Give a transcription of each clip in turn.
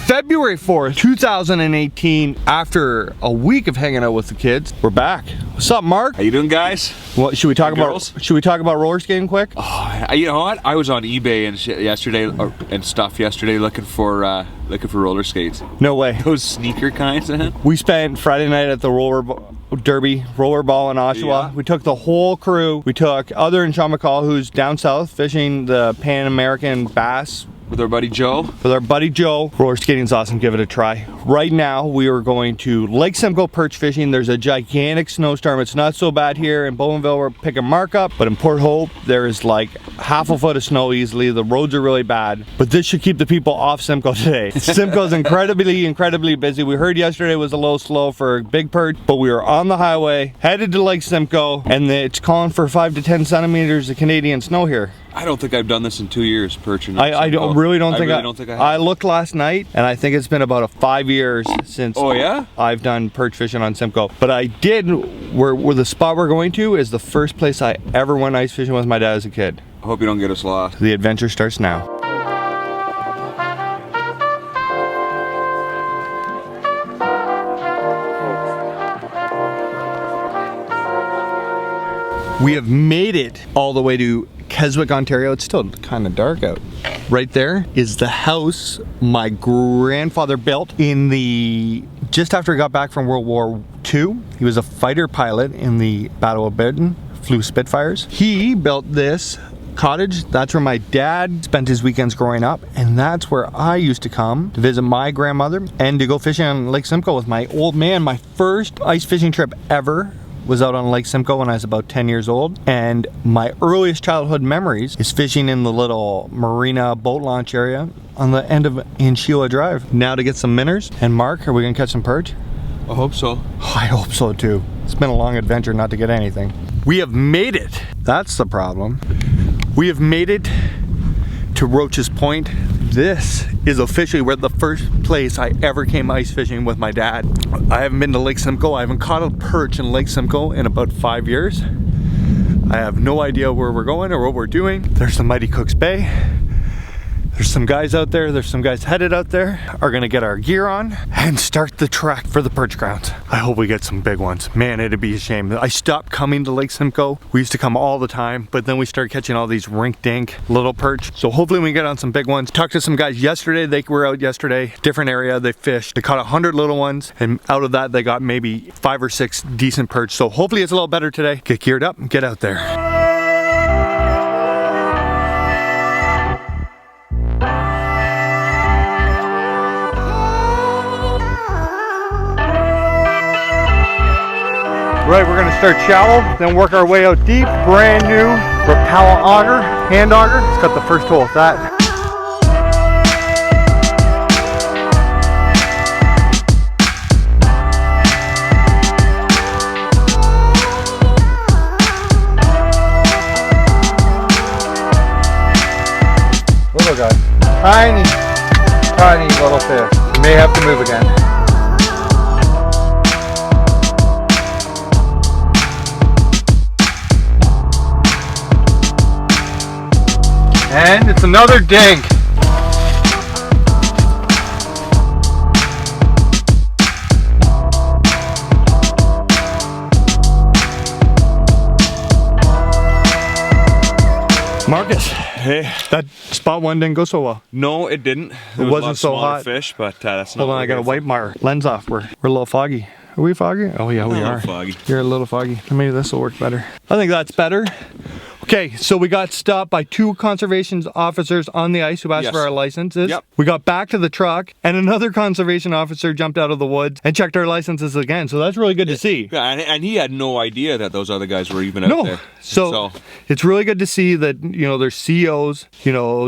February 4th, 2018, after a week of hanging out with the kids, we're back. What's up, Mark? How you doing, guys? What should we talk about? Should we talk about roller skating quick? Oh, you know what? I was on eBay and yesterday looking for roller skates. No way. Those sneaker kinds. We spent Friday night at the rollerball in Oshawa. Yeah. We took the whole crew. We took other than Sean McCall, who's down south fishing the Pan American bass. With our buddy Joe. Roller skating's awesome, give it a try. Right now, we are going to Lake Simcoe perch fishing. There's a gigantic snowstorm. It's not so bad here in Bowmanville. We're picking Mark up, but in Port Hope, there's like half a foot of snow easily. The roads are really bad, but this should keep the people off Simcoe today. Simcoe's incredibly busy. We heard yesterday was a little slow for big perch, but we were on the highway, headed to Lake Simcoe, and it's calling for 5 to 10 centimeters of Canadian snow here. I don't think I've done this in 2 years, perching. I really don't think I have. I looked last night, and I think it's been about 5 years since I've done perch fishing on Simcoe. But I did, where the spot we're going to is the first place I ever went ice fishing with my dad as a kid. I hope you don't get us lost. The adventure starts now. We have made it all the way to Keswick, Ontario. It's still kind of dark out. Right there is the house my grandfather built just after he got back from World War II. He was a fighter pilot in the Battle of Britain, flew Spitfires. He built this cottage. That's where my dad spent his weekends growing up, and that's where I used to come to visit my grandmother and to go fishing on Lake Simcoe with my old man. My first ice fishing trip ever was out on Lake Simcoe when I was about 10 years old, and my earliest childhood memories is fishing in the little marina boat launch area on the end of Sheila Drive. Now to get some minnows. And Mark, are we gonna catch some perch? I hope so. I hope so too. It's been a long adventure not to get anything. We have made it. That's the problem. We have made it to Roach's Point. This is officially where the first place I ever came ice fishing with my dad. I haven't been to Lake Simcoe. I haven't caught a perch in Lake Simcoe in about 5 years. I have no idea where we're going or what we're doing. There's the mighty Cook's Bay. There's some guys out there. There's some guys headed out there. Are gonna get our gear on and start the trek for the perch grounds. I hope we get some big ones. Man, it'd be a shame. I stopped coming to Lake Simcoe. We used to come all the time, but then we started catching all these rink-dink little perch. So hopefully we get on some big ones. Talked to some guys yesterday. They were out yesterday, different area. They fished. They caught 100 little ones, and out of that, they got maybe 5 or 6 decent perch. So hopefully it's a little better today. Get geared up and get out there. Right, we're gonna start shallow, then work our way out deep. Brand new Rapala auger, hand auger. It's got the first hole with that. Little guy, tiny little fish. You may have to move again. And it's another dink. Marcus, Hey, that spot one didn't go so well. no, it didn't. It wasn't so hot. Fish, but that's not. Hold on, I gotta wipe my lens off. We're a little foggy. Are we foggy? Oh yeah, we are. Foggy. You're a little foggy. Maybe this will work better. I think that's better. Okay, so we got stopped by 2 conservation officers on the ice who asked for our licenses. Yep. We got back to the truck, and another conservation officer jumped out of the woods and checked our licenses again. So that's really good to see. Yeah, and he had no idea that those other guys were even out there. So it's really good to see that, there's COs,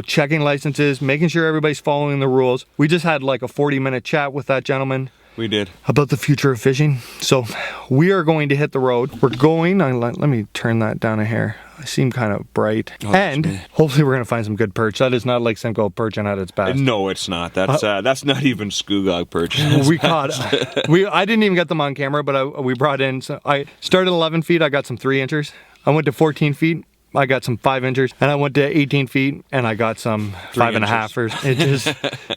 checking licenses, making sure everybody's following the rules. We just had like a 40-minute chat with that gentleman. We did. About the future of fishing. So we are going to hit the road. We're going, let me turn that down a hair. I seem kind of bright. And hopefully we're going to find some good perch. That is not Lake Simcoe perching at its best. No, it's not. That's not even Skoogog perch. We caught, I didn't even get them on camera, but we brought in, I started 11 feet. I got some 3 inchers. I went to 14 feet. I got some 5 inchers, and I went to 18 feet and I got some 5.5 inches.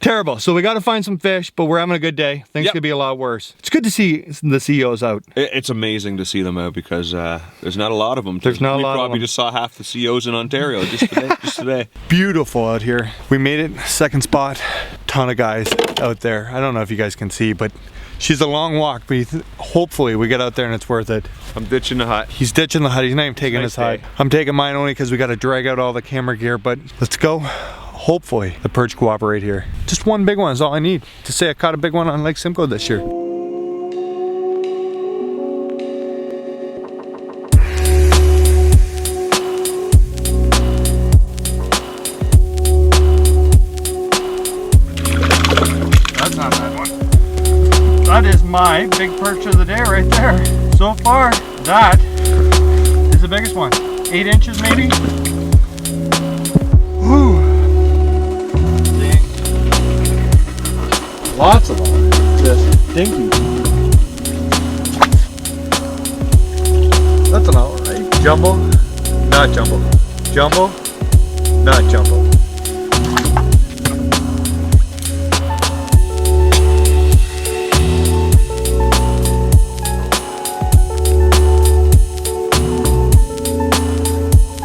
Terrible. So we got to find some fish, but we're having a good day. Things could be a lot worse. It's good to see the CEOs out. It's amazing to see them out because there's not a lot of them. There's not a lot of them. We probably just saw half the CEOs in Ontario just today. Beautiful out here. We made it, second spot. Ton of guys out there. I don't know if you guys can see, but she's a long walk, but hopefully we get out there and it's worth it. I'm ditching the hut. He's ditching the hut. He's not even taking his hut. I'm taking mine only because we got to drag out all the camera gear, but let's go. Hopefully the perch cooperate here. Just one big one is all I need to say I caught a big one on Lake Simcoe this year. That's not that one. That is my big perch of the day right there. So far, that is the biggest one. 8 inches maybe? Woo! Lots of them. Just dinky. That's an alright. Jumbo? Not jumbo. Jumbo? Not jumbo.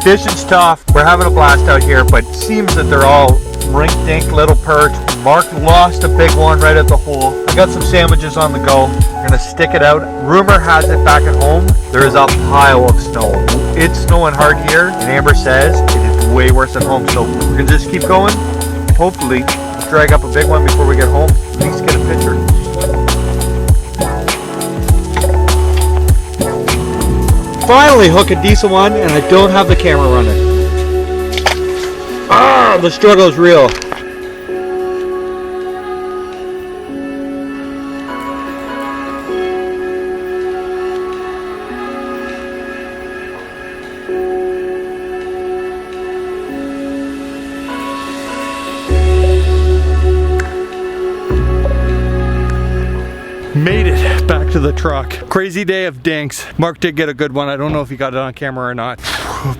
Fishing's tough. We're having a blast out here, but it seems that they're all rink-dink little perch. Mark lost a big one right at the hole. I got some sandwiches on the go. We're gonna stick it out. Rumor has it back at home, there is a pile of snow. It's snowing hard here, and Amber says it is way worse at home. So we're gonna just keep going. Hopefully, drag up a big one before we get home. At least get a picture. Finally hook a decent one, and I don't have the camera running. Ah, the struggle is real. Made it back to the truck. Crazy day of dinks. Mark did get a good one. I don't know if he got it on camera or not.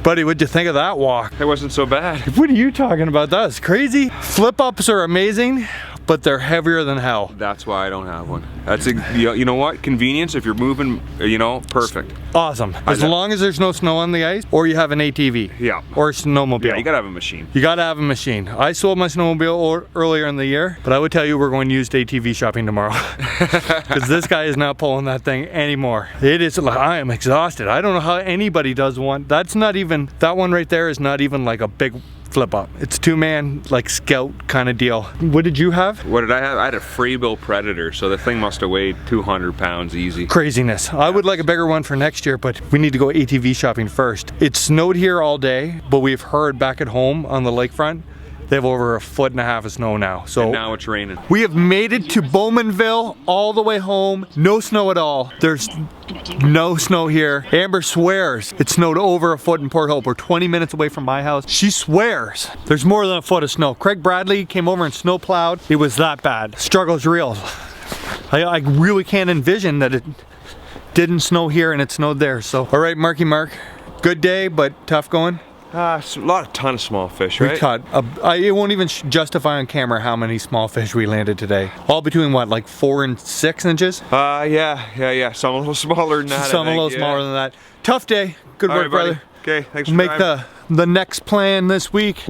Buddy, what'd you think of that walk? It wasn't so bad. What are you talking about? That was crazy. Flip ups are amazing, but they're heavier than hell. That's why I don't have one. That's you know what? Convenience. If you're moving, perfect. Awesome. As long as there's no snow on the ice, or you have an ATV. Yeah. Or a snowmobile. Yeah, you gotta have a machine. You gotta have a machine. I sold my snowmobile earlier in the year, but I would tell you we're going to use ATV shopping tomorrow. Because this guy is not pulling that thing anymore. It is, I am exhausted. I don't know how anybody does one. That's not even, that one right there is not even like a big flip up. It's 2-man, like scout kind of deal. What did you have? What did I have? I had a Freebill Predator, so the thing must have weighed 200 pounds easy. Craziness. I would like a bigger one for next year, but we need to go ATV shopping first. It snowed here all day, but we've heard back at home on the lakefront, they have over 1.5 feet of snow now. So and now it's raining. We have made it to Bowmanville all the way home. No snow at all. There's no snow here. Amber swears it snowed over 1 foot in Port Hope. We're 20 minutes away from my house. She swears there's more than 1 foot of snow. Craig Bradley came over and snow plowed. It was that bad. Struggle's real. I really can't envision that it didn't snow here and it snowed there. So, all right, Marky Mark, good day, but tough going. A ton of small fish, right? We caught, it won't even justify on camera how many small fish we landed today. All between what, like 4 and 6 inches? Yeah. Some a little smaller than that. Some a little smaller than that. Tough day. Good work, brother. Okay, thanks for Make the next plan this week.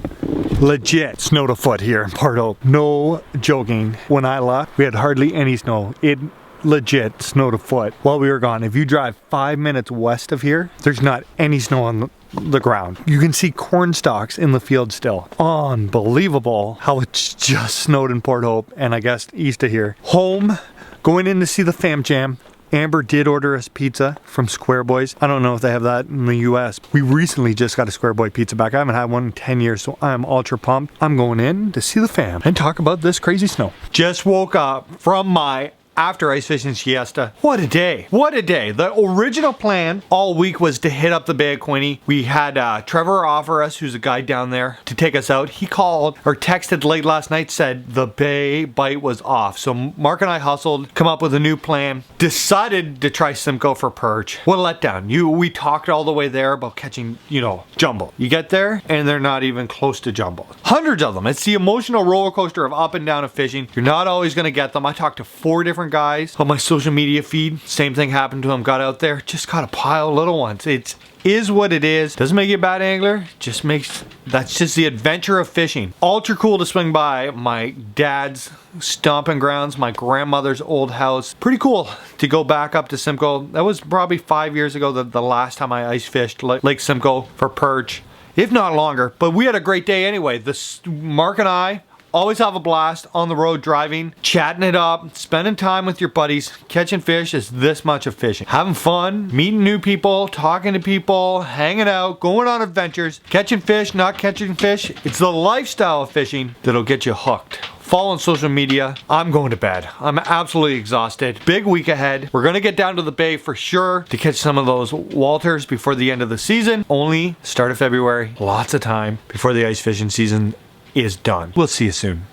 Legit snowed a foot here in Port Hope. No joking. When I left, we had hardly any snow. It legit snowed a foot while we were gone. If you drive 5 minutes west of here, there's not any snow on the ground. You can see corn stalks in the field still. Unbelievable how it's just snowed in Port Hope and I guess east of here. Home, going in to see the Fam Jam. Amber did order us pizza from Square Boys. I don't know if they have that in the US. We recently just got a Square Boy pizza back. I haven't had one in 10 years, so I'm ultra pumped. I'm going in to see the fam and talk about this crazy snow. Just woke up from my after ice fishing siesta. What a day. What a day. The original plan all week was to hit up the Bay of Quinte. We had Trevor offer us, who's a guide down there, to take us out. He called or texted late last night, said the Bay bite was off. So Mark and I hustled, come up with a new plan, decided to try Simcoe for perch. What a letdown. We talked all the way there about catching, jumbo. You get there and they're not even close to jumbo. Hundreds of them. It's the emotional roller coaster of up and down of fishing. You're not always going to get them. I talked to 4 different guys on my social media feed. Same thing happened to them. Got out there, just caught a pile of little ones. It is what it is. Doesn't make you a bad angler. That's just the adventure of fishing. Ultra cool to swing by my dad's stomping grounds, my grandmother's old house. Pretty cool to go back up to Simcoe. That was probably 5 years ago, the last time I ice fished Lake Simcoe for perch, if not longer. But we had a great day anyway. Mark and I always have a blast on the road driving, chatting it up, spending time with your buddies. Catching fish is this much of fishing. Having fun, meeting new people, talking to people, hanging out, going on adventures, catching fish, not catching fish. It's the lifestyle of fishing that'll get you hooked. Follow on social media. I'm going to bed. I'm absolutely exhausted. Big week ahead. We're going to get down to the bay for sure to catch some of those Walters before the end of the season. Only start of February. Lots of time before the ice fishing season is done. We'll see you soon.